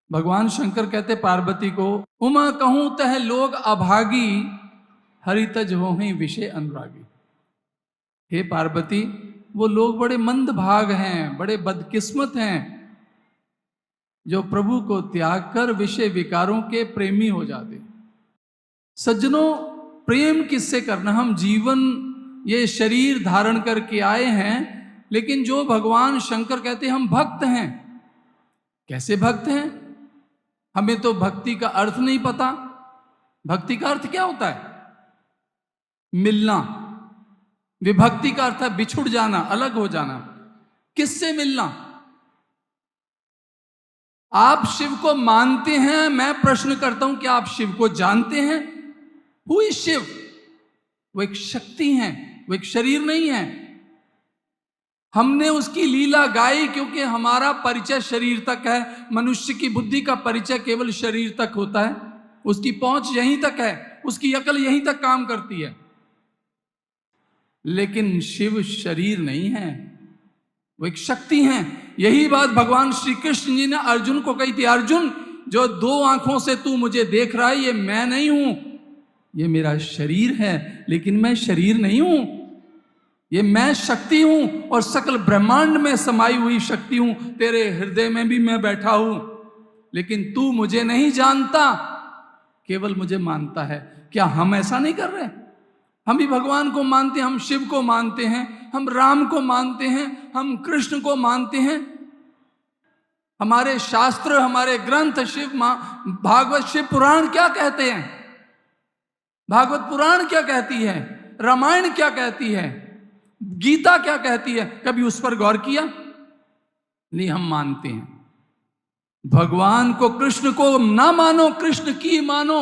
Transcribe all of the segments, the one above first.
भगवान शंकर कहते पार्वती को, उमा कहूं तह लोग अभागी, हरितज होहि विषय अनुरागी। हे पार्वती, वो लोग बड़े मंद भाग हैं, बड़े बदकिस्मत हैं, जो प्रभु को त्याग कर विषय विकारों के प्रेमी हो जाते। सज्जनों, प्रेम किससे करना? हम जीवन ये शरीर धारण करके आए हैं, लेकिन जो भगवान शंकर कहते हैं हम भक्त हैं। कैसे भक्त हैं? हमें तो भक्ति का अर्थ नहीं पता। भक्ति का अर्थ क्या होता है? मिलना। विभक्ति का अर्थ है बिछुड़ जाना, अलग हो जाना। किससे मिलना? आप शिव को मानते हैं? मैं प्रश्न करता हूं कि आप शिव को जानते हैं? Who is Shiv? वो एक शक्ति है, वो एक शरीर नहीं है। हमने उसकी लीला गाई क्योंकि हमारा परिचय शरीर तक है। मनुष्य की बुद्धि का परिचय केवल शरीर तक होता है, उसकी पहुंच यहीं तक है, उसकी अकल यहीं तक काम करती है। लेकिन शिव शरीर नहीं है, वो एक शक्ति है। यही बात भगवान श्री कृष्ण जी ने अर्जुन को कही थी, अर्जुन, जो दो आंखों से तू मुझे देख रहा है, ये मैं नहीं हूं, ये मेरा शरीर है, लेकिन मैं शरीर नहीं हूं। ये मैं शक्ति हूं और सकल ब्रह्मांड में समाई हुई शक्ति हूं। तेरे हृदय में भी मैं बैठा हूं, लेकिन तू मुझे नहीं जानता, केवल मुझे मानता है। क्या हम ऐसा नहीं कर रहे? हम भी भगवान को मानते हैं, हम शिव को मानते हैं, हम राम को मानते हैं, हम कृष्ण को मानते हैं। हमारे शास्त्र, हमारे ग्रंथ, भागवत, शिव पुराण क्या कहते हैं? भागवत पुराण क्या कहती है? रामायण क्या कहती है? गीता क्या कहती है? कभी उस पर गौर किया? नहीं, हम मानते हैं। भगवान को, कृष्ण को ना मानो, कृष्ण की मानो।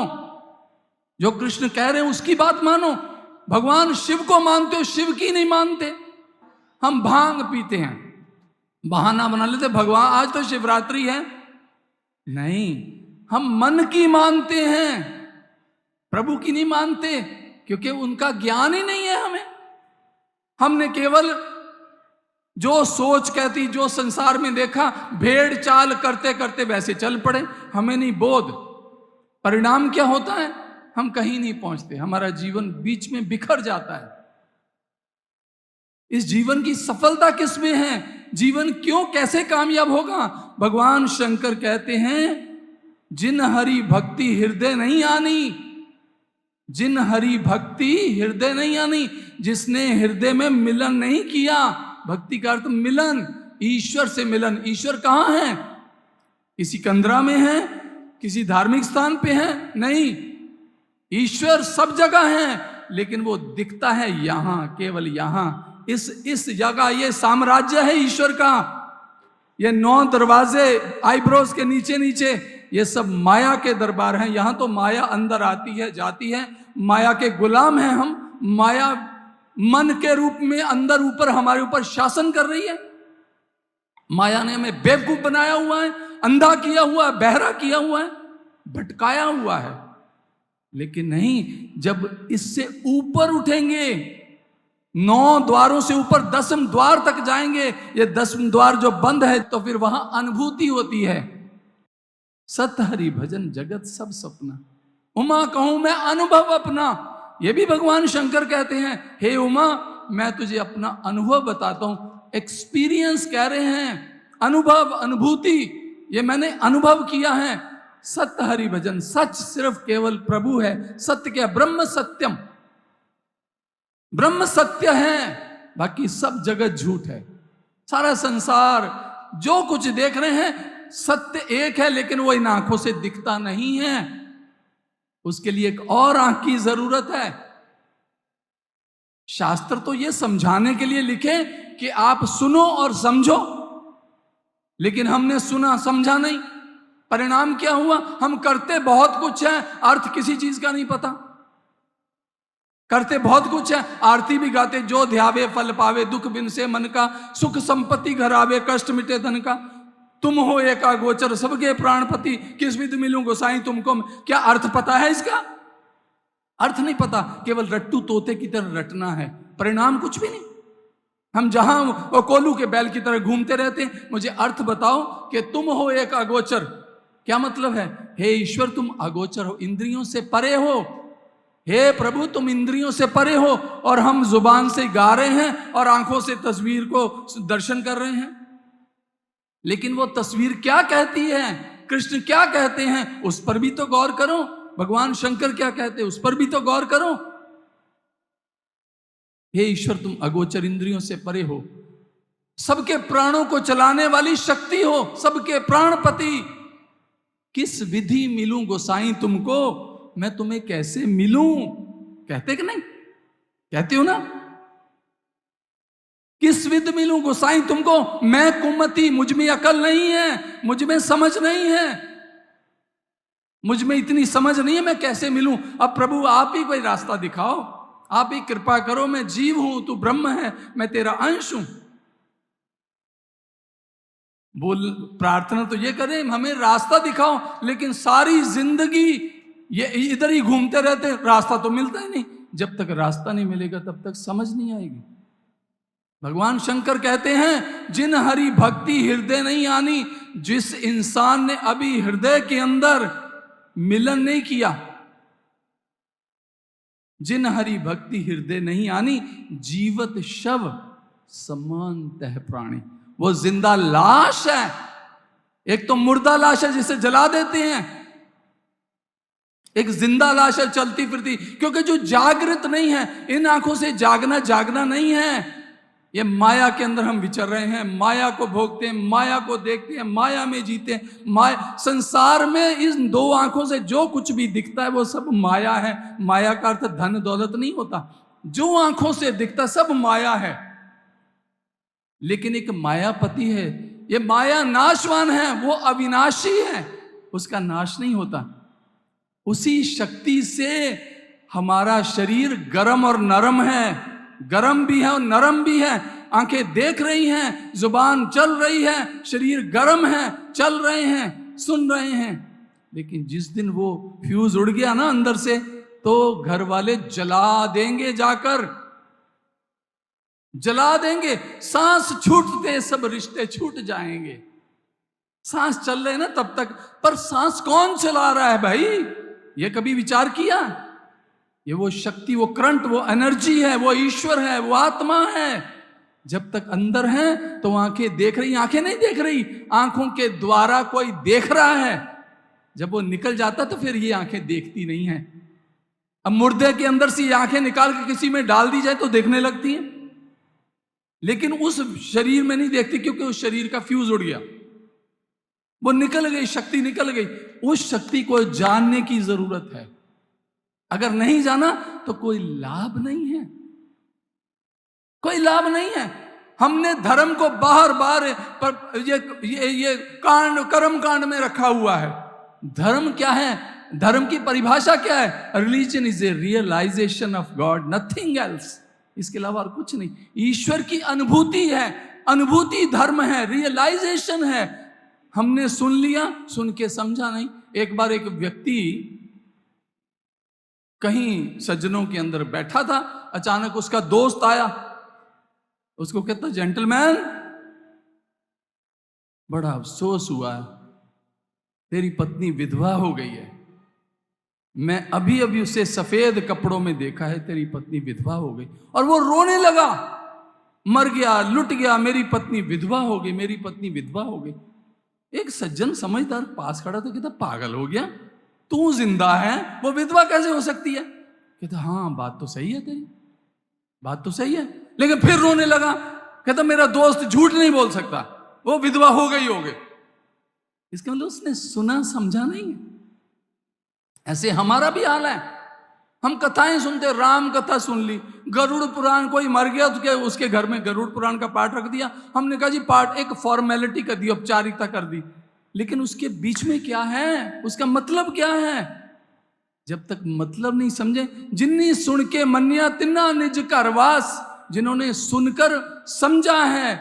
जो कृष्ण कह रहे हैं उसकी बात मानो। भगवान शिव को मानते हो, शिव की नहीं मानते। हम भांग पीते हैं, बहाना बना लेते, भगवान आज तो शिवरात्रि है। नहीं, हम मन की मानते हैं, प्रभु की नहीं मानते, क्योंकि उनका ज्ञान ही नहीं है हमें। हमने केवल जो सोच कहती, जो संसार में देखा, भेड़ चाल करते करते वैसे चल पड़े। हमें नहीं बोध। परिणाम क्या होता है? हम कहीं नहीं पहुंचते, हमारा जीवन बीच में बिखर जाता है। इस जीवन की सफलता किस में है? जीवन क्यों, कैसे कामयाब होगा? भगवान शंकर कहते हैं, जिन हरि भक्ति हृदय नहीं आनी, जिन हरि भक्ति हृदय नहीं आनी, जिसने हृदय में मिलन नहीं किया। भक्ति का अर्थ मिलन, ईश्वर से मिलन। ईश्वर कहां है? किसी कंदरा में है? किसी धार्मिक स्थान पे है? नहीं, ईश्वर सब जगह है, लेकिन वो दिखता है यहां, केवल यहां, इस जगह। ये साम्राज्य है ईश्वर का। ये 9 दरवाजे आईब्रोज के नीचे नीचे, ये सब माया के दरबार हैं। यहां तो माया अंदर आती है, जाती है। माया के गुलाम हैं हम। माया मन के रूप में अंदर ऊपर हमारे ऊपर शासन कर रही है। माया ने हमें बेवकूफ बनाया हुआ है, अंधा किया हुआ है, बहरा किया हुआ है, भटकाया हुआ है। लेकिन नहीं, जब इससे ऊपर उठेंगे, 9 द्वारों से ऊपर 10वें द्वार तक जाएंगे, ये 10वें द्वार जो बंद है, तो फिर वहां अनुभूति होती है। सत हरि भजन जगत सब सपना, उमा कहूं मैं अनुभव अपना। ये भी भगवान शंकर कहते हैं, हे उमा, मैं तुझे अपना अनुभव बताता हूं। एक्सपीरियंस कह रहे हैं, अनुभव, अनुभूति, ये मैंने अनुभव किया है। सत्य हरि भजन, सच सिर्फ केवल प्रभु है। सत्य क्या? ब्रह्म सत्यम, ब्रह्म सत्य है, बाकी सब जगत झूठ है। सारा संसार जो कुछ देख रहे हैं, सत्य एक है, लेकिन वो इन आंखों से दिखता नहीं है। उसके लिए एक और आंख की जरूरत है। शास्त्र तो ये समझाने के लिए लिखे कि आप सुनो और समझो, लेकिन हमने सुना समझा नहीं। परिणाम क्या हुआ? हम करते बहुत कुछ है, अर्थ किसी चीज का नहीं पता। करते बहुत कुछ है, आरती भी गाते, जो ध्यावे फल पावे, दुख बिन से मन का, सुख संपत्ति घर आवे, कष्ट मिटे धन का, तुम हो एका गोचर सबके प्राणपति, किस विध मिलूं गोसाई तुमको। क्या अर्थ पता है इसका? अर्थ नहीं पता, केवल रट्टू तोते की तरह रटना है, परिणाम कुछ भी नहीं। हम जहां वो कोलू के बैल की तरह घूमते रहते हैं। मुझे अर्थ बताओ कि तुम हो एक अगोचर, क्या मतलब है? हे ईश्वर तुम अगोचर हो, इंद्रियों से परे हो। हे प्रभु तुम इंद्रियों से परे हो, और हम जुबान से गा रहे हैं और आंखों से तस्वीर को दर्शन कर रहे हैं। लेकिन वो तस्वीर क्या कहती है, कृष्ण क्या कहते हैं, उस पर भी तो गौर करो। भगवान शंकर क्या कहते हैं, उस पर भी तो गौर करो। हे ईश्वर तुम अगोचर, इंद्रियों से परे हो, सबके प्राणों को चलाने वाली शक्ति हो, सबके प्राणपति। किस विधि मिलूं गोसाई तुमको, मैं तुम्हें कैसे मिलूं? कहते कि नहीं, कहते हो ना? किस विधि मिलूं गोसाई तुमको, मैं कुमति, मुझ में अकल नहीं है, मुझ में समझ नहीं है, मुझ में इतनी समझ नहीं है, मैं कैसे मिलूं? अब प्रभु आप ही कोई रास्ता दिखाओ, आप ही कृपा करो। मैं जीव हूं, तू ब्रह्म है, मैं तेरा अंश हूं। बोल प्रार्थना तो ये करें, हमें रास्ता दिखाओ, लेकिन सारी जिंदगी ये इधर ही घूमते रहते, रास्ता तो मिलता ही नहीं। जब तक रास्ता नहीं मिलेगा तब तक समझ नहीं आएगी। भगवान शंकर कहते हैं, जिन हरि भक्ति हृदय नहीं आनी, जिस इंसान ने अभी हृदय के अंदर मिलन नहीं किया, जिन हरि भक्ति हृदय नहीं आनी, जीवत शव समानतः प्राणी। वो जिंदा लाश है। एक तो मुर्दा लाश है जिसे जला देते हैं, एक जिंदा लाश है चलती फिरती, क्योंकि जो जागृत नहीं है, इन आंखों से जागना नहीं है। ये माया के अंदर हम विचर रहे हैं, माया को भोगते हैं, माया को देखते हैं, माया में जीते हैं। माया संसार में इन दो आंखों से जो कुछ भी दिखता है वो सब माया है। माया का अर्थ धन दौलत नहीं होता, जो आंखों से दिखता सब माया है। लेकिन एक मायापति है, ये माया नाशवान है, वो अविनाशी है, उसका नाश नहीं होता। उसी शक्ति से हमारा शरीर गरम और नरम है, गरम भी है और नरम भी है। आंखें देख रही हैं, जुबान चल रही है, शरीर गरम है, चल रहे हैं, सुन रहे हैं। लेकिन जिस दिन वो फ्यूज उड़ गया ना अंदर से, तो घर वाले जला देंगे, जाकर जला देंगे। सांस छूटते सब रिश्ते छूट जाएंगे। सांस चल रहे ना तब तक, पर सांस कौन चला रहा है भाई, ये कभी विचार किया? ये वो शक्ति, वो करंट, वो एनर्जी है, वो ईश्वर है, वो आत्मा है। जब तक अंदर है तो आंखें देख रही, आंखें नहीं देख रही, आंखों के द्वारा कोई देख रहा है। जब वो निकल जाता तो फिर ये आंखें देखती नहीं है। अब मुर्दे के अंदर से ये आंखें निकाल के किसी में डाल दी जाए तो देखने लगती है, लेकिन उस शरीर में नहीं देखती, क्योंकि उस शरीर का फ्यूज उड़ गया, वो निकल गई, शक्ति निकल गई। उस शक्ति को जानने की जरूरत है। अगर नहीं जाना तो कोई लाभ नहीं है, कोई लाभ नहीं है। हमने धर्म को बार बार पर ये कांड, कर्म कांड में रखा हुआ है। धर्म क्या है? धर्म की परिभाषा क्या है? Religion is a realisation of God, nothing else. इसके अलावा और कुछ नहीं। ईश्वर की अनुभूति है, अनुभूति धर्म है, रियलाइजेशन है। हमने सुन लिया, सुन के समझा नहीं। एक बार एक व्यक्ति कहीं सज्जनों के अंदर बैठा था, अचानक उसका दोस्त आया, उसको कहता, जेंटलमैन बड़ा अफसोस हुआ, तेरी पत्नी विधवा हो गई है। मैं अभी अभी उसे सफेद कपड़ों में देखा है, तेरी पत्नी विधवा हो गई। और वो रोने लगा, मर गया, लुट गया, मेरी पत्नी विधवा हो गई, मेरी पत्नी विधवा हो गई। एक सज्जन समझदार पास खड़ा था, कहता, पागल हो गया, तू जिंदा है, वो विधवा कैसे हो सकती है? कहता, हाँ बात तो सही है तेरी, बात तो सही है। लेकिन फिर रोने लगा, कहता, मेरा दोस्त झूठ नहीं बोल सकता, वो विधवा हो गई हो गई। इसका मतलब उसने सुना समझा नहीं। ऐसे हमारा भी हाल है। हम कथाएं सुनते, राम कथा सुन ली, गरुड़ पुराण, कोई मर गया तो क्या उसके घर में गरुड़ पुराण का पाठ रख दिया, हमने कहा जी पाठ, एक फॉर्मेलिटी कर दी, औपचारिकता कर दी। लेकिन उसके बीच में क्या है, उसका मतलब क्या है? जब तक मतलब नहीं समझे, जिन्नी सुन के मनिया तिन्ना निज घर वास, जिन्होंने सुनकर समझा है,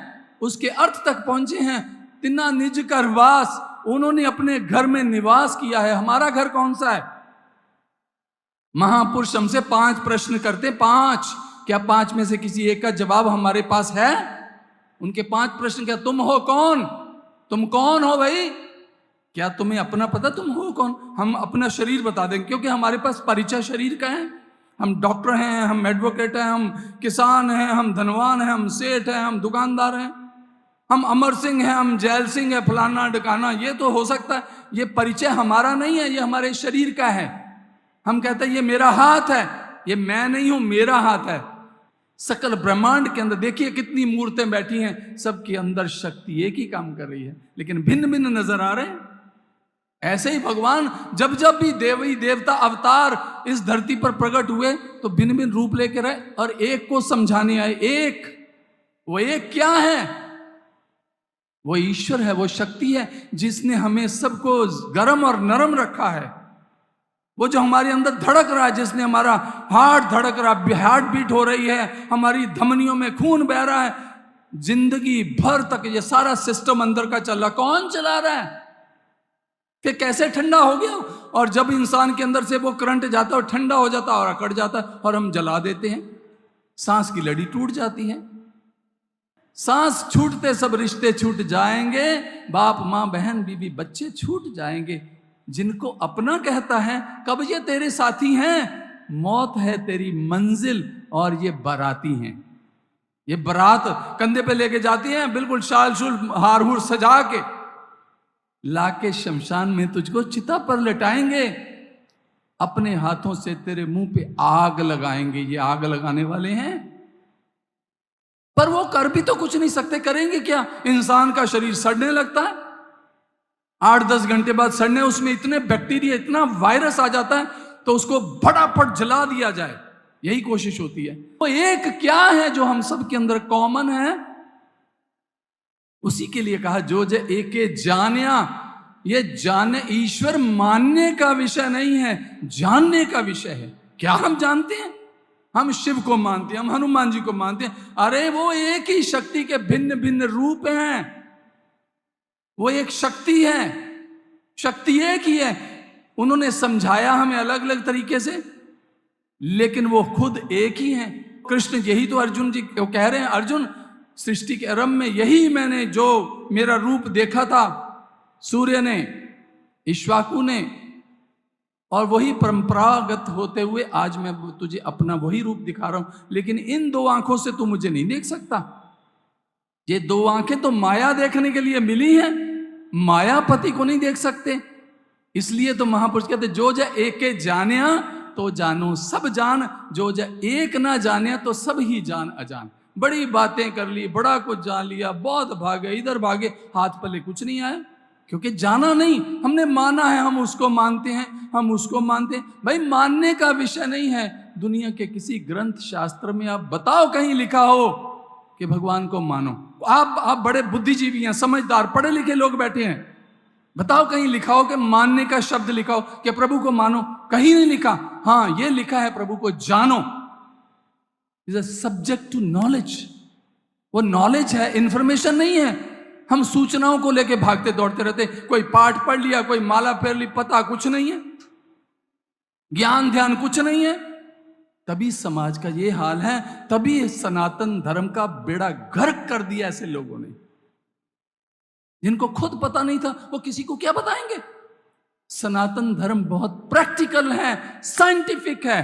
उसके अर्थ तक पहुंचे हैं, तिन्ना निज घर वास, उन्होंने अपने घर में निवास किया है। हमारा घर कौन सा है? महापुरुष हमसे 5 प्रश्न करते, 5, क्या 5 में से किसी एक का जवाब हमारे पास है? उनके 5 प्रश्न क्या? तुम हो कौन? तुम कौन हो भाई? क्या तुम्हें अपना पता तुम हो कौन? हम अपना शरीर बता देंगे, क्योंकि हमारे पास परिचय शरीर का है। हम डॉक्टर हैं, हम एडवोकेट हैं, हम किसान हैं, हम धनवान हैं, हम सेठ हैं, हम दुकानदार हैं, हम अमर सिंह हैं, हम जैल सिंह है, फलाना ढकाना। ये तो हो सकता है, ये परिचय हमारा नहीं है, ये हमारे शरीर का है। हम कहते हैं ये मेरा हाथ है, ये मैं नहीं हूं, मेरा हाथ है। सकल ब्रह्मांड के अंदर देखिए कितनी मूर्तें बैठी हैं, सबके अंदर शक्ति एक ही काम कर रही है, लेकिन भिन्न भिन्न नजर आ रहे हैं। ऐसे ही भगवान जब जब भी देवी देवता अवतार इस धरती पर प्रकट हुए तो भिन्न भिन्न रूप लेकर आए और एक को समझाने आए। एक, वो एक क्या है? वो ईश्वर है, वो शक्ति है जिसने हमें सबको गरम और नरम रखा है। वो जो हमारे अंदर धड़क रहा है, जिसने हमारा हार्ट धड़क रहा, हार्ट बीट हो रही है, हमारी धमनियों में खून बह रहा है, जिंदगी भर तक ये सारा सिस्टम अंदर का चल रहा, कौन चला रहा है? कि कैसे ठंडा हो गया, और जब इंसान के अंदर से वो करंट जाता है और ठंडा हो जाता है और अकड़ जाता है और हम जला देते हैं। सांस की लड़ी टूट जाती है। सांस छूटते सब रिश्ते छूट जाएंगे, बाप माँ बहन बीबी बच्चे छूट जाएंगे। जिनको अपना कहता है कब ये तेरे साथी हैं, मौत है तेरी मंजिल और ये बाराती हैं। ये बारात कंधे पे लेके जाती हैं, बिल्कुल शाल शूल हार हूर सजा के लाके शमशान में तुझको चिता पर लटाएंगे, अपने हाथों से तेरे मुंह पे आग लगाएंगे। ये आग लगाने वाले हैं, पर वो कर भी तो कुछ नहीं सकते। करेंगे क्या? इंसान का शरीर सड़ने लगता है, 8-10 घंटे बाद सड़ने, उसमें इतने बैक्टीरिया, इतना वायरस आ जाता है तो उसको फटाफट जला दिया जाए, यही कोशिश होती है। तो एक क्या है जो हम सब के अंदर कॉमन है? उसी के लिए कहा जो जे एके जान्या। ये जाने, ईश्वर मानने का विषय नहीं है, जानने का विषय है। क्या हम जानते हैं? हम शिव को मानते हैं, हम हनुमान जी को मानते हैं। अरे वो एक ही शक्ति के भिन्न भिन्न रूप हैं। वो एक शक्ति है, शक्ति एक ही है। उन्होंने समझाया हमें अलग अलग तरीके से, लेकिन वो खुद एक ही है। कृष्ण यही तो अर्जुन जी को कह रहे हैं, अर्जुन सृष्टि के आरंभ में यही मैंने जो मेरा रूप देखा था, सूर्य ने, इक्ष्वाकु ने, और वही परंपरागत होते हुए आज मैं तुझे अपना वही रूप दिखा रहा हूं। लेकिन इन 2 आंखों से तू मुझे नहीं देख सकता। ये 2 आंखें तो माया देखने के लिए मिली हैं, मायापति को नहीं देख सकते। इसलिए तो महापुरुष कहते जो जा एके जान्या तो जानो सब जान, जो जा एक ना जान्या तो सब ही जान अजान। बड़ी बातें कर ली, बड़ा कुछ जान लिया, बहुत भागे, इधर भागे, हाथ पल्ले कुछ नहीं आया, क्योंकि जाना नहीं। हमने माना है, हम उसको मानते हैं, हम उसको मानते हैं। भाई मानने का विषय नहीं है। दुनिया के किसी ग्रंथ शास्त्र में आप बताओ कहीं लिखा हो कि भगवान को मानो। आप बड़े बुद्धिजीवी हैं, समझदार, पढ़े लिखे लोग बैठे हैं, बताओ कहीं लिखा हो कि मानने का शब्द लिखा हो कि प्रभु को मानो। कहीं नहीं लिखा। हाँ, ये लिखा है प्रभु को जानो। Is a subject to knowledge. वो नॉलेज है, इंफॉर्मेशन नहीं है। हम सूचनाओं को लेके भागते दौड़ते रहते, कोई पाठ पढ़ लिया, कोई माला फेर ली, पता कुछ नहीं है, ज्ञान ध्यान कुछ नहीं है। तभी समाज का ये हाल है, तभी सनातन धर्म का बेड़ा गर्क कर दिया ऐसे लोगों ने। जिनको खुद पता नहीं था वो किसी को क्या बताएंगे। सनातन धर्म बहुत प्रैक्टिकल है, साइंटिफिक है,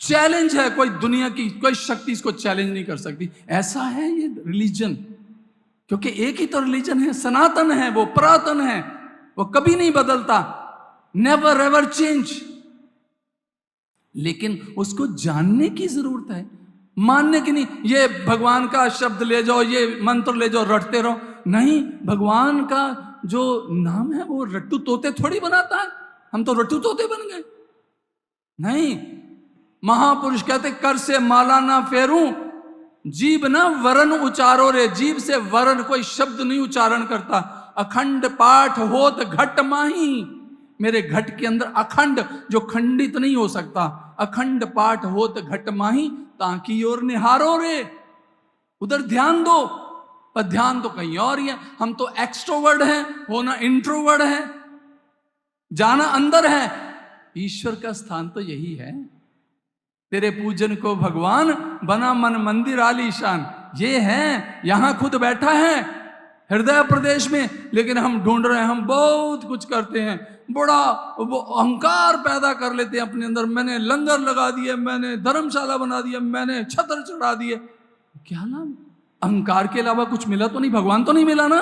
चैलेंज है। कोई दुनिया की कोई शक्ति इसको चैलेंज नहीं कर सकती। ऐसा है ये रिलीजन, क्योंकि एक ही तो रिलीजन है, सनातन है, वो पुरातन है, वो कभी नहीं बदलता, नेवर एवर चेंज। लेकिन उसको जानने की जरूरत है, मानने की नहीं। ये भगवान का शब्द ले जाओ, ये मंत्र ले जाओ, रटते रहो, नहीं। भगवान का जो नाम है वो रट्टू तोते थोड़ी बनाता है। हम तो रट्टू तोते बन गए। नहीं, महापुरुष कहते कर से माला ना फेरूं, जीभ ना वरण उचारो रे। जीभ से वरण कोई शब्द नहीं उच्चारण करता। अखंड पाठ होत घट माही। मेरे घट के अंदर अखंड, जो खंडित नहीं हो सकता, अखंड पाठ होत घट माही, ताकि ओर निहारो रे। उधर ध्यान दो, पर ध्यान तो कहीं और ही है। हम तो एक्सट्रोवर्ड हैं, होना इंट्रोवर्ड है, जाना अंदर है। ईश्वर का स्थान तो यही है। तेरे पूजन को भगवान बना मन मंदिर आलीशान। ये है, यहां खुद बैठा है। हृदय प्रदेश में, लेकिन हम ढूंढ रहे हैं, हम बहुत कुछ करते हैं, बड़ा वो अहंकार पैदा कर लेते हैं अपने अंदर। मैंने लंगर लगा दिए, मैंने धर्मशाला बना दिया, मैंने छत्र चढ़ा दिए, क्या नाम? अहंकार के अलावा कुछ मिला तो नहीं, भगवान तो नहीं मिला ना।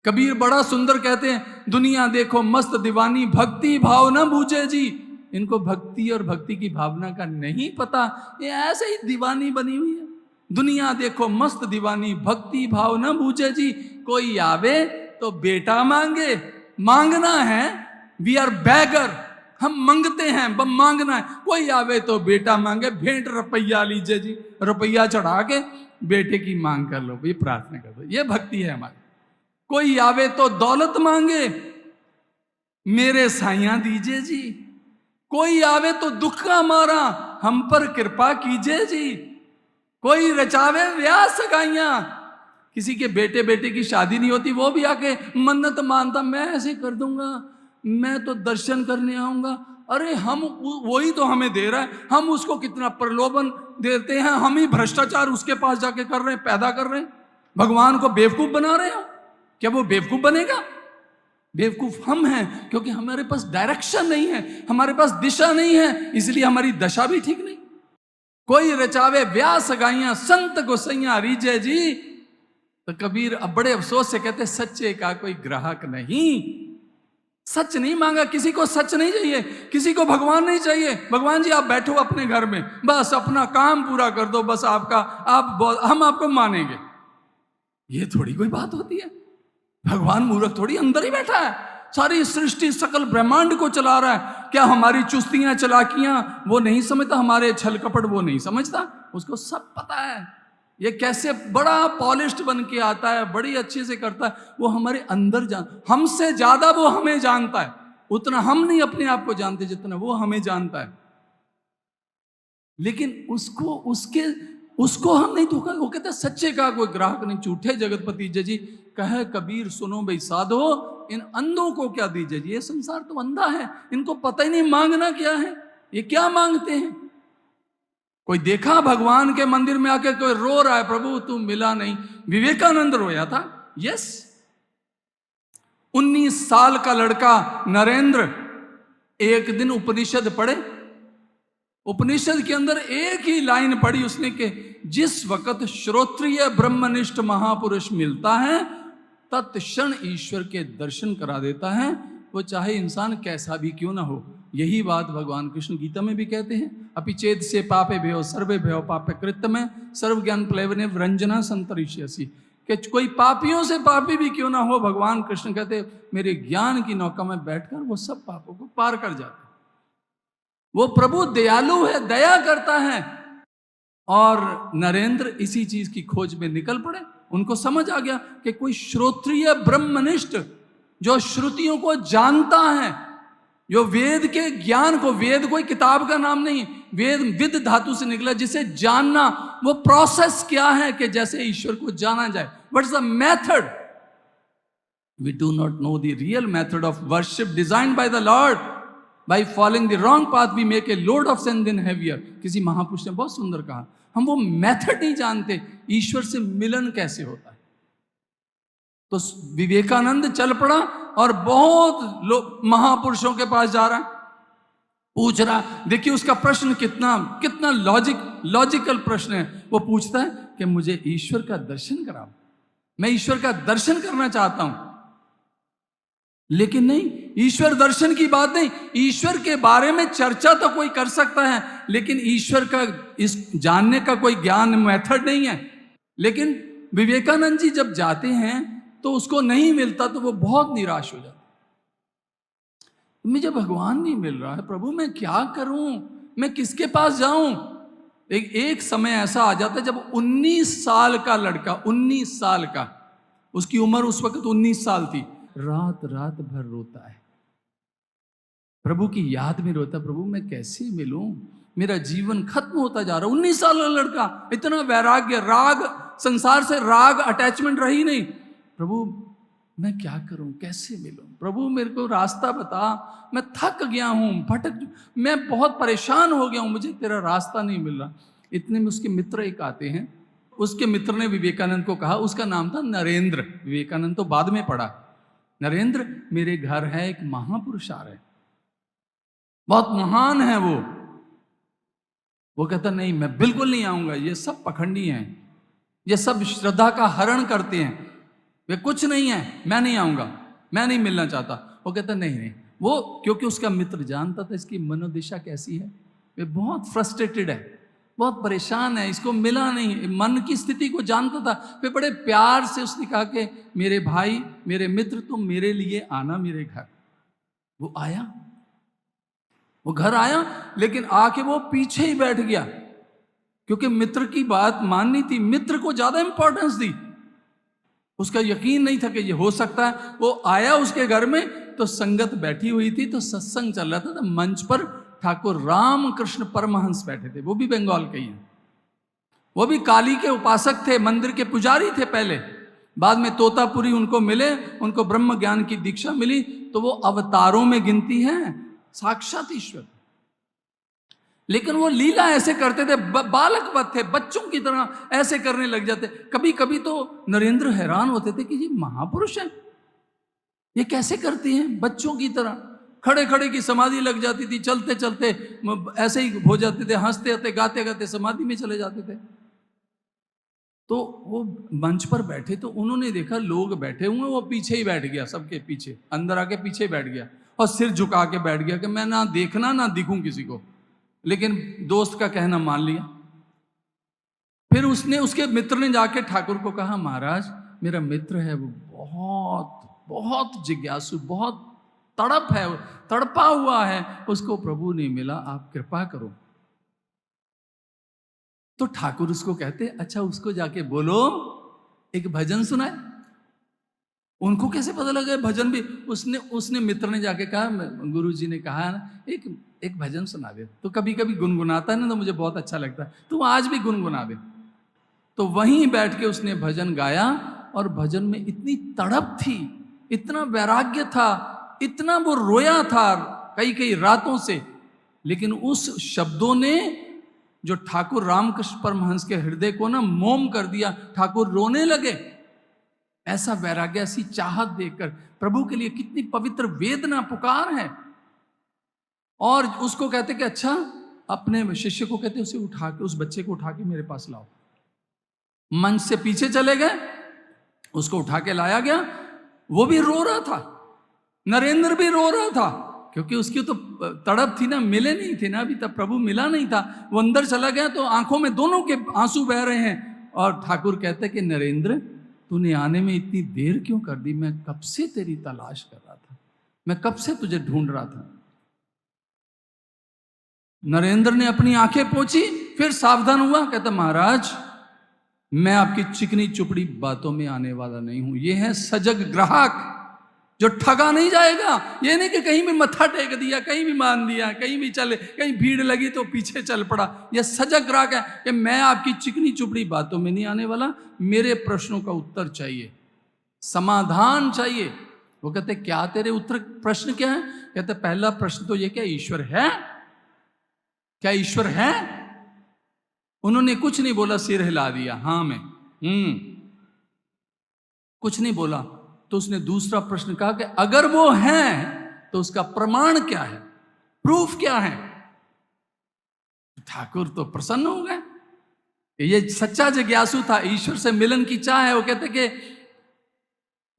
कबीर बड़ा सुंदर कहते हैं, दुनिया देखो मस्त दीवानी, भक्ति भाव न बूझे जी। इनको भक्ति और भक्ति की भावना का नहीं पता, ये ऐसे ही दीवानी बनी हुई है। दुनिया देखो मस्त दीवानी, भक्ति भाव न बूझे जी। कोई आवे तो बेटा मांगे, मांगना है, वी आर बैगर, हम मांगते हैं, मांगना है। कोई आवे तो बेटा मांगे, भेंट रुपया लीजिए जी, रुपया चढ़ा के बेटे की मांग कर लो, ये प्रार्थना कर दो, ये भक्ति है हमारी। कोई आवे तो दौलत मांगे, मेरे साइयां दीजिए जी। कोई आवे तो दुख का मारा, हम पर कृपा कीजिए जी। कोई रचावे ब्याह सगाइयां, किसी के बेटे बेटे की शादी नहीं होती, वो भी आके मन्नत मानता, मैं ऐसे कर दूंगा, मैं तो दर्शन करने आऊंगा। अरे हम, वही तो हमें दे रहा है, हम उसको कितना प्रलोभन देते हैं, हम ही भ्रष्टाचार उसके पास जाके कर रहे हैं, पैदा कर रहे हैं। भगवान को बेवकूफ बना रहे हो, क्या वो बेवकूफ बनेगा? बेवकूफ हम हैं, क्योंकि हमारे पास डायरेक्शन नहीं है, हमारे पास दिशा नहीं है, इसलिए हमारी दशा भी ठीक नहीं। कोई रचावे ब्याह सगाइयां, संत गोसैया रीजे जी। तो कबीर अब बड़े अफसोस से कहते, सच्चे का कोई ग्राहक नहीं। सच नहीं मांगा, किसी को सच नहीं चाहिए, किसी को भगवान नहीं चाहिए। भगवान जी आप बैठो अपने घर में, बस अपना काम पूरा कर दो, बस आपका हम आपको मानेंगे। ये थोड़ी कोई बात होती है। भगवान मूर्ख थोड़ी अंदर ही बैठा है, सारी सृष्टि सकल ब्रह्मांड को चला रहा है। क्या हमारी चुस्तियां चलाकियां वो नहीं समझता, हमारे छल कपट वो नहीं समझता? उसको सब पता है, ये कैसे बड़ा पॉलिश्ड बन के आता है, बड़ी अच्छे से करता है। वो हमारे अंदर हमसे ज्यादा वो हमें जानता है। उतना हम नहीं अपने आप को जानते जितना वो हमें जानता है। लेकिन उसको हम नहीं धोखा। वो कहता है सच्चे का कोई ग्राहक नहीं, झूठे जगतपति जय जी। कहे कबीर सुनो भाई साधो, इन अंधों को क्या दीजिए जी। ये संसार तो अंधा है, इनको पता ही नहीं मांगना क्या है, ये क्या मांगते हैं। कोई देखा भगवान के मंदिर में आके कोई रो रहा है, प्रभु तू मिला नहीं। विवेकानंद रोया था, यस। 19 साल का लड़का नरेंद्र एक दिन उपनिषद पढ़े, उपनिषद के अंदर एक ही लाइन पढ़ी उसने कि जिस वक्त श्रोत्रिय ब्रह्मनिष्ठ महापुरुष मिलता है तत्क्षण ईश्वर के दर्शन करा देता है, वो चाहे इंसान कैसा भी क्यों ना हो। यही बात भगवान कृष्ण गीता में भी कहते हैं, अपि चेत से पापे भयो सर्वे भयो पापे कृत्य सर्व ज्ञान प्लेवने रंजना संतरिष्यसि। कि कोई पापियों से पापी भी क्यों ना हो, भगवान कृष्ण कहते मेरे ज्ञान की नौका में बैठकर वो सब पापों को पार कर जाते। वो प्रभु दयालु है, दया करता है। और नरेंद्र इसी चीज की खोज में निकल पड़े। उनको समझ आ गया कि कोई श्रोत्रिय ब्रह्मनिष्ठ जो श्रुतियों को जानता है, जो वेद के ज्ञान को, वेद कोई किताब का नाम नहीं, वेद विद धातु से निकला, जिसे जानना, वो प्रोसेस क्या है कि जैसे ईश्वर को जाना जाए। What is the method? We do not know the real method of worship designed by the Lord. By following the wrong path we make a load of sin then heavier। किसी महापुरुष ने बहुत सुंदर कहा, हम वो मेथड नहीं जानते ईश्वर से मिलन कैसे होता है। तो विवेकानंद चल पड़ा और बहुत लोग महापुरुषों के पास जा रहा, पूछ रहा। देखिए उसका प्रश्न कितना लॉजिकल प्रश्न है। वो पूछता है कि मुझे ईश्वर का दर्शन कराओ, मैं ईश्वर का दर्शन करना चाहता हूं। लेकिन नहीं, ईश्वर दर्शन की बात नहीं, ईश्वर के बारे में चर्चा तो कोई कर सकता है, लेकिन ईश्वर का इस जानने का कोई ज्ञान मेथड नहीं है। लेकिन विवेकानंद जी जब जाते हैं तो उसको नहीं मिलता तो वो बहुत निराश हो जाता। मुझे भगवान नहीं मिल रहा है, प्रभु मैं क्या करूं, मैं किसके पास जाऊं। एक समय ऐसा आ जाता है जब 19 साल का लड़का, 19 साल का, उसकी उम्र उस वक्त 19 साल थी, रात रात भर रोता है, प्रभु की याद में रोता। प्रभु मैं कैसे मिलूं, मेरा जीवन खत्म होता जा रहा। 19 साल का लड़का, इतना वैराग्य, राग, संसार से राग अटैचमेंट रही नहीं। प्रभु मैं क्या करूं, कैसे मिलूं, प्रभु मेरे को रास्ता बता, मैं थक गया हूं, मैं बहुत परेशान हो गया हूं, मुझे तेरा रास्ता नहीं मिल रहा। इतने में उसके मित्र एक आते हैं, उसके मित्र ने विवेकानंद को कहा, उसका नाम था नरेंद्र, विवेकानंद तो बाद में पढ़ा, नरेंद्र मेरे घर है एक महापुरुष आ रहे, बहुत महान है वो कहता नहीं मैं बिल्कुल नहीं आऊंगा, ये सब पखंडी हैं, ये सब श्रद्धा का हरण करते हैं, वे कुछ नहीं है, मैं नहीं आऊंगा, मैं नहीं मिलना चाहता। वो कहता नहीं, वो क्योंकि उसका मित्र जानता था इसकी मनोदिशा कैसी है, वे बहुत फ्रस्ट्रेटेड है, बहुत परेशान है, इसको मिला नहीं, मन की स्थिति को जानता था। फिर बड़े प्यार से उसने कहा कि मेरे भाई, मेरे मित्र, तुम मेरे लिए आना मेरे घर। वो आया, वो घर आया, लेकिन आके वो पीछे ही बैठ गया, क्योंकि मित्र की बात माननी थी, मित्र को ज्यादा इंपॉर्टेंस दी। उसका यकीन नहीं था कि ये हो सकता है। वो आया उसके घर में तो संगत बैठी हुई थी, तो सत्संग चल रहा था, तो मंच पर ठाकुर रामकृष्ण परमहंस बैठे थे, वो भी बंगाल के ही हैं, वो भी काली के उपासक थे, मंदिर के पुजारी थे पहले, बाद में तोतापुरी उनको मिले, उनको ब्रह्म ज्ञान की दीक्षा मिली, तो वो अवतारों में गिनती है, साक्षात ईश्वर। लेकिन वो लीला ऐसे करते थे, बालक थे, बच्चों की तरह ऐसे करने लग जाते। कभी कभी तो नरेंद्र हैरान होते थे कि ये महापुरुष है, ये कैसे करती हैं बच्चों की तरह। खड़े खड़े की समाधि लग जाती थी, चलते चलते ऐसे ही हो जाते थे, हंसते हंसते गाते गाते समाधि में चले जाते थे। तो वो मंच पर बैठे, तो उन्होंने देखा लोग बैठे हुए, वो पीछे ही बैठ गया, सबके पीछे अंदर आके पीछे ही बैठ गया और सिर झुका के बैठ गया कि मैं ना देखना ना दिखूं किसी को। लेकिन दोस्त का कहना मान लिया। फिर उसने, उसके मित्र ने जाके ठाकुर को कहा, महाराज मेरा मित्र है, वो बहुत बहुत जिज्ञासु, बहुत तड़प है, तड़पा हुआ है, उसको प्रभु नहीं मिला, आप कृपा करो। तो ठाकुर उसको कहते, अच्छा उसको जाके बोलो एक भजन सुनाए। उनको कैसे पता लगा भजन भी? उसने मित्र ने जाके कहा, गुरुजी ने कहा ना एक भजन सुना दे। तो कभी कभी गुनगुनाता है ना, तो मुझे बहुत अच्छा लगता है, तो आज भी गुनगुना दे। तो वहीं बैठ के उसने भजन गाया, और भजन में इतनी तड़प थी, इतना वैराग्य था, इतना वो रोया था कई कई रातों से, लेकिन उस शब्दों ने जो ठाकुर रामकृष्ण परमहंस के हृदय को ना मोम कर दिया। ठाकुर रोने लगे, ऐसा वैराग्य, ऐसी चाहत देखकर। प्रभु के लिए कितनी पवित्र वेदना, पुकार है। और उसको कहते कि अच्छा, अपने शिष्य को कहते उसे उठा के, उस बच्चे को उठा के मेरे पास लाओ। मंच से पीछे चले गए, उसको उठा के लाया गया। वो भी रो रहा था, नरेंद्र भी रो रहा था, क्योंकि उसकी तो तड़प थी ना, मिले नहीं थे ना अभी तक, प्रभु मिला नहीं था। वो अंदर चला गया तो आंखों में दोनों के आंसू बह रहे हैं। और ठाकुर कहते कि नरेंद्र, तूने आने में इतनी देर क्यों कर दी? मैं कब से तेरी तलाश कर रहा था, मैं कब से तुझे ढूंढ रहा था। नरेंद्र ने अपनी आंखें पोंछी, फिर सावधान हुआ, कहता महाराज मैं आपकी चिकनी चुपड़ी बातों में आने वाला नहीं हूं। ये है सजग ग्राहक जो ठगा नहीं जाएगा। ये नहीं कि कहीं भी मत्था टेक दिया, कहीं भी मान दिया, कहीं भी चले, कहीं भीड़ लगी तो पीछे चल पड़ा। यह सजग ग्राहक है कि मैं आपकी चिकनी चुपड़ी बातों में नहीं आने वाला, मेरे प्रश्नों का उत्तर चाहिए, समाधान चाहिए। वो कहते क्या तेरे उत्तर, प्रश्न क्या है? कहते पहला प्रश्न तो ये, क्या ईश्वर है? क्या ईश्वर है? उन्होंने कुछ नहीं बोला, सिर हिला दिया, हाँ मैं कुछ नहीं बोला। तो उसने दूसरा प्रश्न कहा कि अगर वो है तो उसका प्रमाण क्या है, प्रूफ क्या है? ठाकुर तो प्रसन्न हो गए। ये सच्चा जिज्ञासु था, ईश्वर से मिलन की चाह है। वो कहते कि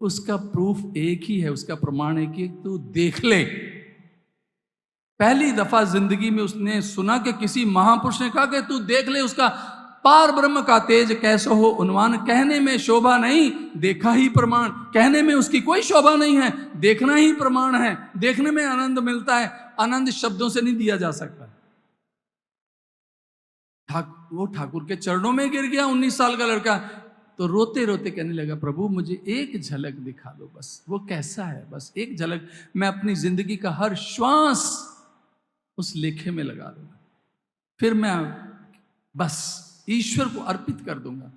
उसका प्रूफ एक ही है, उसका प्रमाण एक ही, तू देख ले। पहली दफा जिंदगी में उसने सुना कि किसी महापुरुष ने कहा कि तू देख ले उसका पार ब्रह्म का तेज कैसो हो उन्वान। कहने में शोभा नहीं, देखा ही प्रमाण। कहने में उसकी कोई शोभा नहीं है, देखना ही प्रमाण है। देखने में आनंद मिलता है, आनंद शब्दों से नहीं दिया जा सकता। वो ठाकुर के चरणों में गिर गया, 19 साल का लड़का। तो रोते रोते कहने लगा, प्रभु मुझे एक झलक दिखा दो बस, वो कैसा है, बस एक झलक। मैं अपनी जिंदगी का हर श्वास उस लेखे में लगा दूंगा, फिर मैं बस ईश्वर को अर्पित कर दूंगा।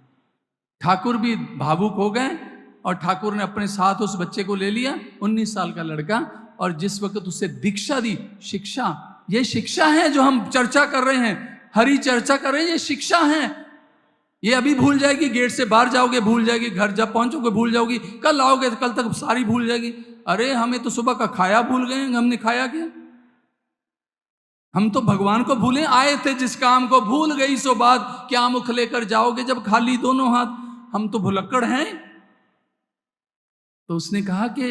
ठाकुर भी भावुक हो गए और ठाकुर ने अपने साथ उस बच्चे को ले लिया, 19 साल का लड़का। और जिस वक्त उसे दीक्षा दी, शिक्षा, ये शिक्षा है जो हम चर्चा कर रहे हैं, हरी चर्चा कर रहे हैं, ये शिक्षा है। ये अभी भूल जाएगी, गेट से बाहर जाओगे भूल जाएगी, घर जब पहुंचोगे भूल जाओगी, कल आओगे तो कल तक सारी भूल जाएगी। अरे हमें तो सुबह का खाया भूल गए, हमने खाया क्या? हम तो भगवान को भूले आए थे, जिस काम को भूल गई सो बात, क्या मुख लेकर जाओगे जब खाली दोनों हाथ? हम तो भुलक्कड़ हैं। तो उसने कहा कि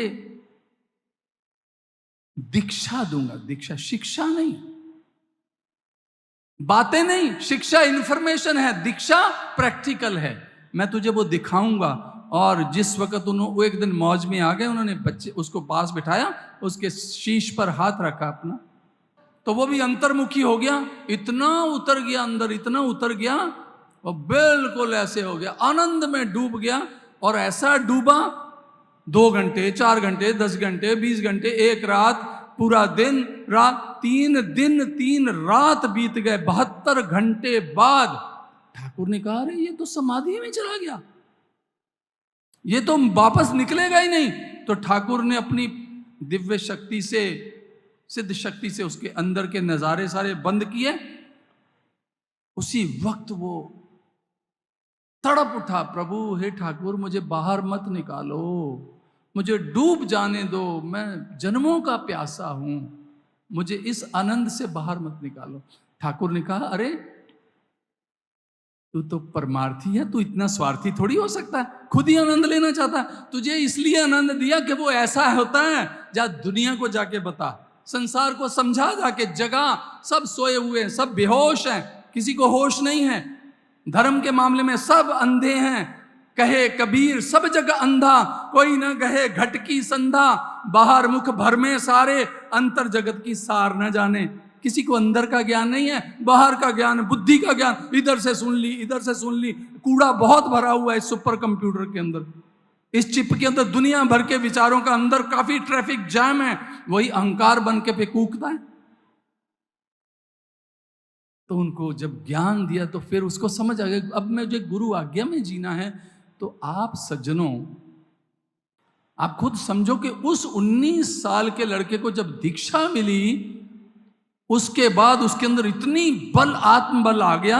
दीक्षा दूंगा, दीक्षा शिक्षा नहीं, बातें नहीं, शिक्षा इंफॉर्मेशन है, दीक्षा प्रैक्टिकल है। मैं तुझे वो दिखाऊंगा। और जिस वक्त वो एक दिन मौज में आ गए, उन्होंने बच्चे उसको पास बिठाया, उसके शीश पर हाथ रखा अपना, तो वो भी अंतर्मुखी हो गया, इतना उतर गया अंदर, इतना उतर गया, वो बिल्कुल ऐसे हो गया, आनंद में डूब गया। और ऐसा डूबा 2 घंटे, 4 घंटे, 10 घंटे, 20 घंटे, एक रात, पूरा दिन रात, 3 दिन 3 रात बीत गए। 72 घंटे बाद ठाकुर ने कहा, अरे ये तो समाधि में चला गया, ये तो वापस निकलेगा ही नहीं। तो ठाकुर ने अपनी दिव्य शक्ति से, सिद्ध शक्ति से उसके अंदर के नजारे सारे बंद किए। उसी वक्त वो तड़प उठा, प्रभु हे ठाकुर मुझे बाहर मत निकालो, मुझे डूब जाने दो, मैं जन्मों का प्यासा हूं, मुझे इस आनंद से बाहर मत निकालो। ठाकुर ने कहा, अरे तू तो परमार्थी है, तू इतना स्वार्थी थोड़ी हो सकता है, खुद ही आनंद लेना चाहता है। तुझे इसलिए आनंद दिया कि वो ऐसा होता है, जा दुनिया को जाके बता, संसार को समझा, जाके जगा, सब सोए हुए हैं, सब बेहोश हैं, किसी को होश नहीं है। धर्म के मामले में सब अंधे हैं, कहे कबीर सब जगह अंधा, कोई न कहे घट की संधा, बाहर मुख भर में सारे, अंतर जगत की सार न जाने। किसी को अंदर का ज्ञान नहीं है, बाहर का ज्ञान, बुद्धि का ज्ञान, इधर से सुन ली, इधर से सुन ली। कूड़ा बहुत भरा हुआ है इस सुपर कंप्यूटर के अंदर, इस चिप के अंदर दुनिया भर के विचारों का अंदर काफी ट्रैफिक जैम है, वही अहंकार बन के पे कूकता है। तो उनको जब ज्ञान दिया तो फिर उसको समझ आ गया, अब मुझे गुरु आज्ञा में जीना है। तो आप सज्जनों, आप खुद समझो कि उस 19 साल के लड़के को जब दीक्षा मिली, उसके बाद उसके अंदर इतनी बल, आत्मबल आ गया,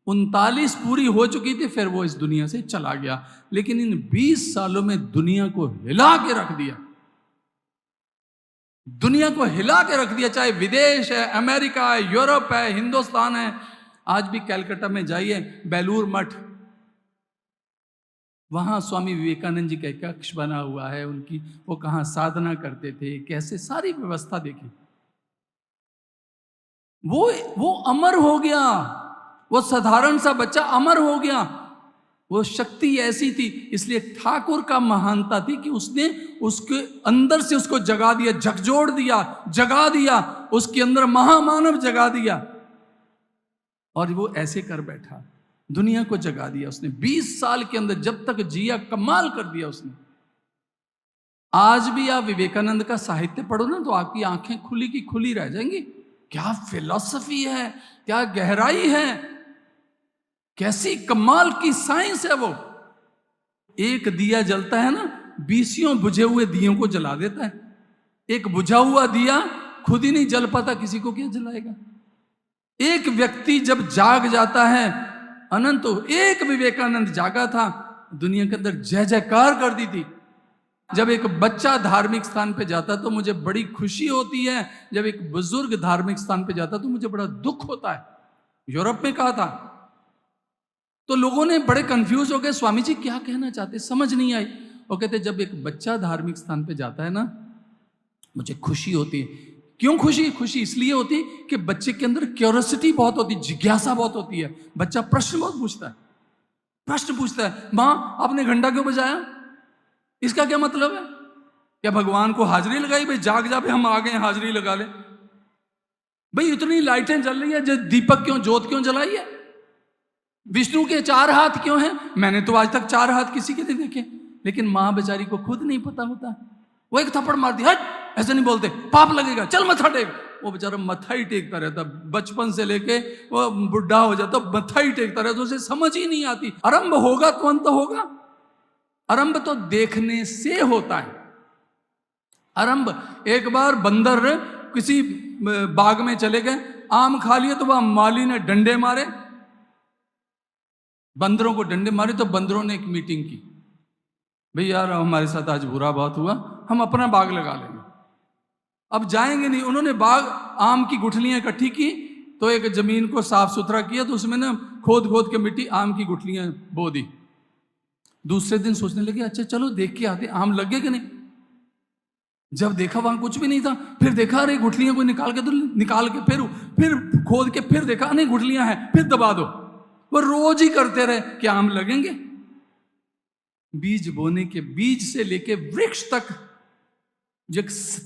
39 पूरी हो चुकी थी, फिर वो इस दुनिया से चला गया। लेकिन इन 20 सालों में दुनिया को हिला के रख दिया, दुनिया को हिला के रख दिया, चाहे विदेश है, अमेरिका है, यूरोप है, हिंदुस्तान है। आज भी कलकत्ता में जाइए, बेलूर मठ, वहां स्वामी विवेकानंद जी का एक कक्ष बना हुआ है, उनकी वो कहाँ साधना करते थे, कैसे सारी व्यवस्था देखी। वो अमर हो गया, वो साधारण सा बच्चा अमर हो गया। वो शक्ति ऐसी थी, इसलिए ठाकुर का महानता थी कि उसने उसके अंदर से उसको जगा दिया, झकझोर दिया, जगा दिया, उसके अंदर महामानव जगा दिया। और वो ऐसे कर बैठा, दुनिया को जगा दिया उसने 20 साल के अंदर, जब तक जिया कमाल कर दिया उसने। आज भी आप विवेकानंद का साहित्य पढ़ो ना, तो आपकी आंखें खुली की खुली रह जाएंगी। क्या फिलॉसफी है, क्या गहराई है, कैसी कमाल की साइंस है वो। एक दिया जलता है ना, 20 बुझे हुए दियों को जला देता है। एक बुझा हुआ दिया खुद ही नहीं जल पाता, किसी को क्या जलाएगा। एक व्यक्ति जब जाग जाता है, अनंत, एक विवेकानंद जागा था, दुनिया के अंदर जय जयकार कर दी थी। जब एक बच्चा धार्मिक स्थान पे जाता तो मुझे बड़ी खुशी होती है, जब एक बुजुर्ग धार्मिक स्थान पे जाता तो मुझे बड़ा दुख होता है। यूरोप में कहा था तो लोगों ने बड़े कंफ्यूज हो गए, स्वामी जी क्या कहना चाहते, समझ नहीं आई। वो कहते जब एक बच्चा धार्मिक स्थान पे जाता है ना, मुझे खुशी होती है। क्यों खुशी? खुशी इसलिए होती कि बच्चे के अंदर क्यूरियोसिटी बहुत होती, जिज्ञासा बहुत होती है। बच्चा प्रश्न बहुत पूछता है, प्रश्न पूछता है, माँ आपने घंटा क्यों बजाया, इसका क्या मतलब है? क्या भगवान को हाजिरी लगाई? भाई जाग जा, भाई हम आ गए हाजिरी लगा ले। भाई इतनी लाइटें जल रही है, दीपक क्यों, जोत क्यों जलाई है? विष्णु के 4 हाथ क्यों हैं? मैंने तो आज तक 4 हाथ किसी के नहीं देखे। लेकिन माँ बेचारी को खुद नहीं पता होता, वो एक थप्पड़ मारती, हट ऐसे नहीं बोलते, पाप लगेगा, चल मत्था टेक। वो बेचारा मत्था ही टेकता रहता, बचपन से लेके वो बुढ़ा हो जाता मत्था ही टेकता रहता, उसे समझ ही नहीं आती। आरंभ होगा तो अंत होगा। आरंभ तो देखने से होता है। आरंभ, एक बार बंदर किसी बाग में चले गए, आम खा लिए तो वह माली ने डंडे मारे, बंदरों को डंडे मारे तो बंदरों ने एक मीटिंग की, भाई यार हमारे साथ आज बुरा बहुत हुआ, हम अपना बाग लगा लेंगे, अब जाएंगे नहीं। उन्होंने बाग आम की गुठलियां इकट्ठी की, तो एक जमीन को साफ सुथरा किया, तो उसमें ना खोद खोद के मिट्टी आम की गुठलियां बो दी। दूसरे दिन सोचने लगे अच्छा चलो देख के आते आम लगे कि नहीं। जब देखा वहां कुछ भी नहीं था, फिर देखा अरे गुठलियां कोई निकाल के फिर खोद के फिर देखा नहीं गुठलियां हैं, फिर दबा दो। वो रोज ही करते रहे कि आम लगेंगे। बीज बोने के बीज से लेके वृक्ष तक जो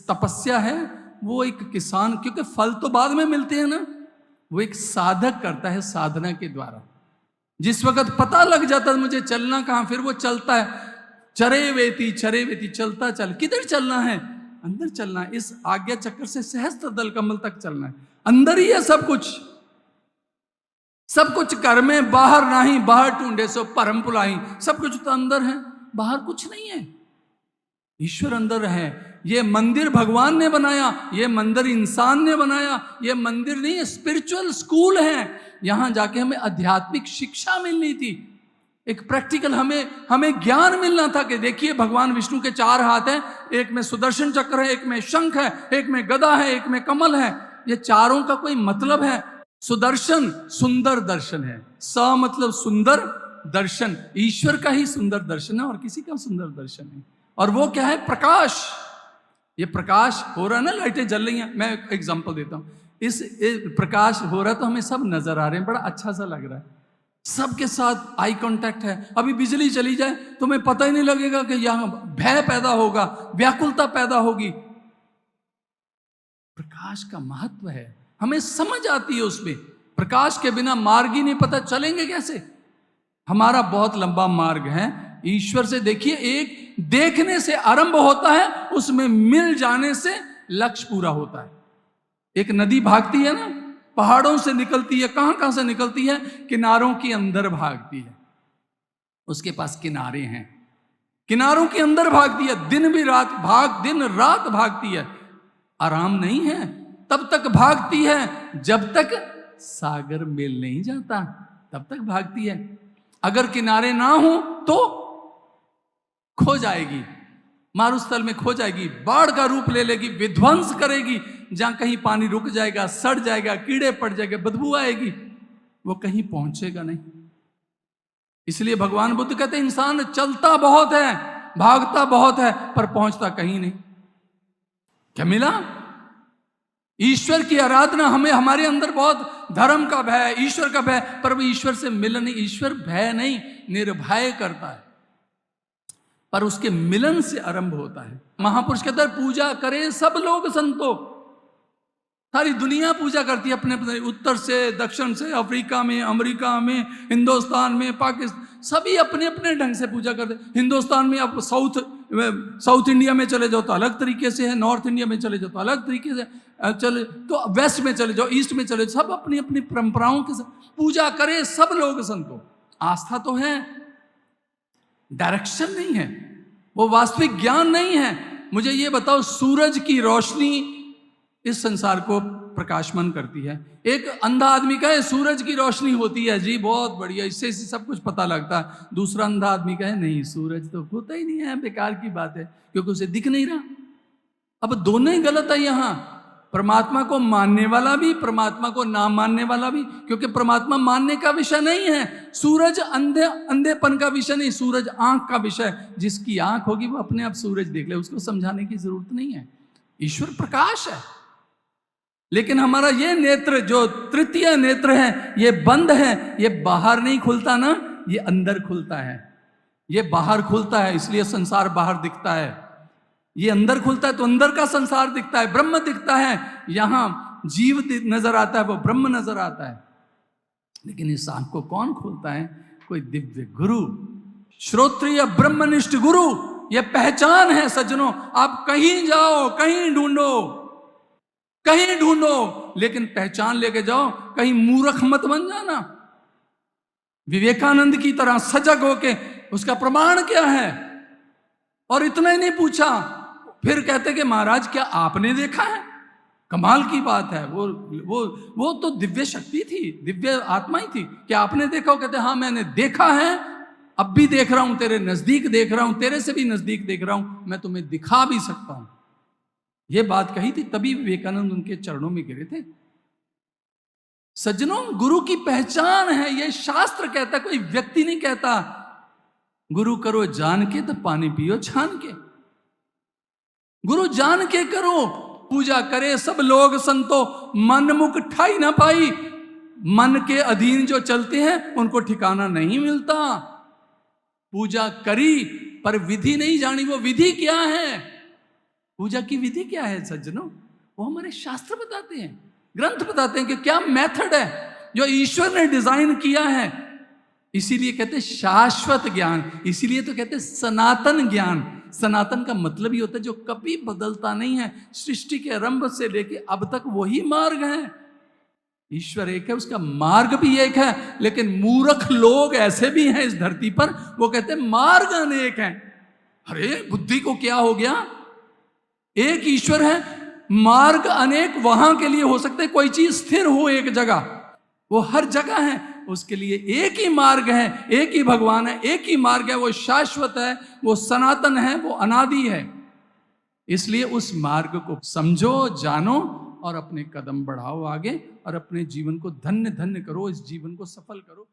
तपस्या है वो एक किसान, क्योंकि फल तो बाद में मिलते हैं ना, वो एक साधक करता है साधना के द्वारा। जिस वक्त पता लग जाता है मुझे चलना कहां, फिर वो चलता है, चरे वेती चलता चल। किधर चलना है? अंदर चलना है। इस आज्ञा चक्र से सहस्त्र दल कमल तक चलना है। अंदर ही है सब कुछ, सब कुछ कर में बाहर नहीं, बाहर ढूंढे सो परम पुलाई। सब कुछ तो अंदर है, बाहर कुछ नहीं है। ईश्वर अंदर है। ये मंदिर भगवान ने बनाया, ये मंदिर इंसान ने बनाया। ये मंदिर नहीं है, स्पिरिचुअल स्कूल है। यहां जाके हमें आध्यात्मिक शिक्षा मिलनी थी, एक प्रैक्टिकल हमें ज्ञान मिलना था कि देखिए भगवान विष्णु के 4 हाथ हैं, एक में सुदर्शन चक्र है, एक में शंख है, एक में गदा है, एक में कमल है। ये चारों का कोई मतलब है। सुदर्शन सुंदर दर्शन है, स मतलब सुंदर दर्शन, ईश्वर का ही सुंदर दर्शन है और किसी का सुंदर दर्शन है। और वो क्या है? प्रकाश। ये प्रकाश हो रहा है ना, लाइटें जल रही हैं। मैं एग्जांपल देता हूं, इस प्रकाश हो रहा है तो हमें सब नजर आ रहे हैं, बड़ा अच्छा सा लग रहा है, सबके साथ आई कांटेक्ट है। अभी बिजली चली जाए तो हमें पता ही नहीं लगेगा कि यहां भय पैदा होगा, व्याकुलता पैदा होगी। प्रकाश का महत्व है, हमें समझ आती है उसमें। प्रकाश के बिना मार्ग ही नहीं पता, चलेंगे कैसे? हमारा बहुत लंबा मार्ग है ईश्वर से। देखिए, एक देखने से आरंभ होता है, उसमें मिल जाने से लक्ष्य पूरा होता है। एक नदी भागती है ना, पहाड़ों से निकलती है, कहां से निकलती है? किनारों के अंदर भागती है, उसके पास किनारे हैं, किनारों के अंदर भागती है। दिन रात भागती है, आराम नहीं है। तब तक भागती है जब तक सागर मिल नहीं जाता, तब तक भागती है। अगर किनारे ना हो तो खो जाएगी, मारुस्थल में खो जाएगी, बाढ़ का रूप ले लेगी, विध्वंस करेगी। जहां कहीं पानी रुक जाएगा, सड़ जाएगा, कीड़े पड़ जाएंगे, बदबू आएगी, वो कहीं पहुंचेगा नहीं। इसलिए भगवान बुद्ध कहते हैं इंसान चलता बहुत है, भागता बहुत है, पर पहुंचता कहीं नहीं। क्या मिला? ईश्वर की आराधना। हमें हमारे अंदर बहुत धर्म का भय, ईश्वर का भय, पर वो ईश्वर से मिलन नहीं। ईश्वर भय नहीं, निर्भय करता है, पर उसके मिलन से आरंभ होता है। महापुरुष कहते हैं पूजा करे सब लोग संतो। सारी दुनिया पूजा करती है, अपने अपने, उत्तर से दक्षिण से, अफ्रीका में, अमेरिका में, हिंदुस्तान में, पाकिस्तान, सभी अपने अपने ढंग से पूजा करते हैं। हिंदुस्तान में आप साउथ इंडिया में चले जाओ तो अलग तरीके से है, नॉर्थ इंडिया में चले जाओ तो अलग तरीके से चले, तो वेस्ट में चले जाओ, ईस्ट में चले जाओ, सब अपनी अपनी परंपराओं के साथ पूजा करे सब लोग संतो। आस्था तो है, डायरेक्शन नहीं है, वो वास्तविक ज्ञान नहीं है। मुझे ये बताओ, सूरज की रोशनी इस संसार को प्रकाशमान करती है। एक अंधा आदमी कहे सूरज की रोशनी होती है, जी बहुत बढ़िया, इससे सब कुछ पता लगता है। दूसरा अंधा आदमी कहे नहीं, सूरज तो होता ही नहीं है, बेकार की बात है, क्योंकि उसे दिख नहीं रहा। अब दोनों ही गलत है। यहां परमात्मा को मानने वाला भी, परमात्मा को ना मानने वाला भी, क्योंकि परमात्मा मानने का विषय नहीं है। सूरज अंधेपन का विषय नहीं, सूरज आंख का विषय। जिसकी आंख होगी वो अपने आप सूरज देख ले, उसको समझाने की जरूरत नहीं है। ईश्वर प्रकाश है, लेकिन हमारा ये नेत्र जो तृतीय नेत्र है ये बंद है। ये बाहर नहीं खुलता ना, ये अंदर खुलता है। ये बाहर खुलता है इसलिए संसार बाहर दिखता है, ये अंदर खुलता है तो अंदर का संसार दिखता है, ब्रह्म दिखता है। यहां जीव नजर आता है, वो ब्रह्म नजर आता है। लेकिन इस आंख को कौन खोलता है? कोई दिव्य गुरु, श्रोत्रिय ब्रह्मनिष्ठ गुरु। ये पहचान है सज्जनों। आप कहीं जाओ, कहीं ढूंढो, लेकिन पहचान लेके जाओ, कहीं मूर्ख मत बन जाना। विवेकानंद की तरह सजग होके उसका प्रमाण क्या है, और इतना ही नहीं पूछा, फिर कहते कि महाराज क्या आपने देखा है? कमाल की बात है। वो तो दिव्य शक्ति थी, दिव्य आत्मा ही थी। क्या आपने देखा? वो कहते हाँ मैंने देखा है, अब भी देख रहा हूं, तेरे नजदीक देख रहा हूं, तेरे से भी नजदीक देख रहा हूं, मैं तुम्हें दिखा भी सकता हूं। ये बात कही थी, तभी विवेकानंद उनके चरणों में गिरे थे। सज्जनों, गुरु की पहचान है, ये शास्त्र कहता, कोई व्यक्ति नहीं कहता। गुरु करो जान के तो पानी पियो छान के। गुरु जान के करो, पूजा करे सब लोग संतो, मन मुख ठाई ना पाई। मन के अधीन जो चलते हैं उनको ठिकाना नहीं मिलता। पूजा करी पर विधि नहीं जानी। वो विधि क्या है? पूजा की विधि क्या है सज्जनों? वो हमारे शास्त्र बताते हैं, ग्रंथ बताते हैं कि क्या मेथड है जो ईश्वर ने डिजाइन किया है। इसीलिए कहते हैं शाश्वत ज्ञान, इसीलिए तो कहते हैं सनातन ज्ञान। सनातन का मतलब ही होता है जो कभी बदलता नहीं है, सृष्टि के आरंभ से लेके अब तक वही मार्ग है। ईश्वर एक है, उसका मार्ग भी एक है, लेकिन मूर्ख लोग ऐसे भी हैं इस धरती पर, वो कहते हैं मार्ग अनेक हैं। अरे बुद्धि को क्या हो गया? एक ईश्वर है, मार्ग अनेक वहां के लिए हो सकते, कोई चीज स्थिर हो एक जगह, वो हर जगह है, उसके लिए एक ही मार्ग है, एक ही भगवान है, एक ही मार्ग है, वो शाश्वत है, वो सनातन है, वो अनादि है। इसलिए उस मार्ग को समझो, जानो और अपने कदम बढ़ाओ आगे, और अपने जीवन को धन्य धन्य करो, इस जीवन को सफल करो।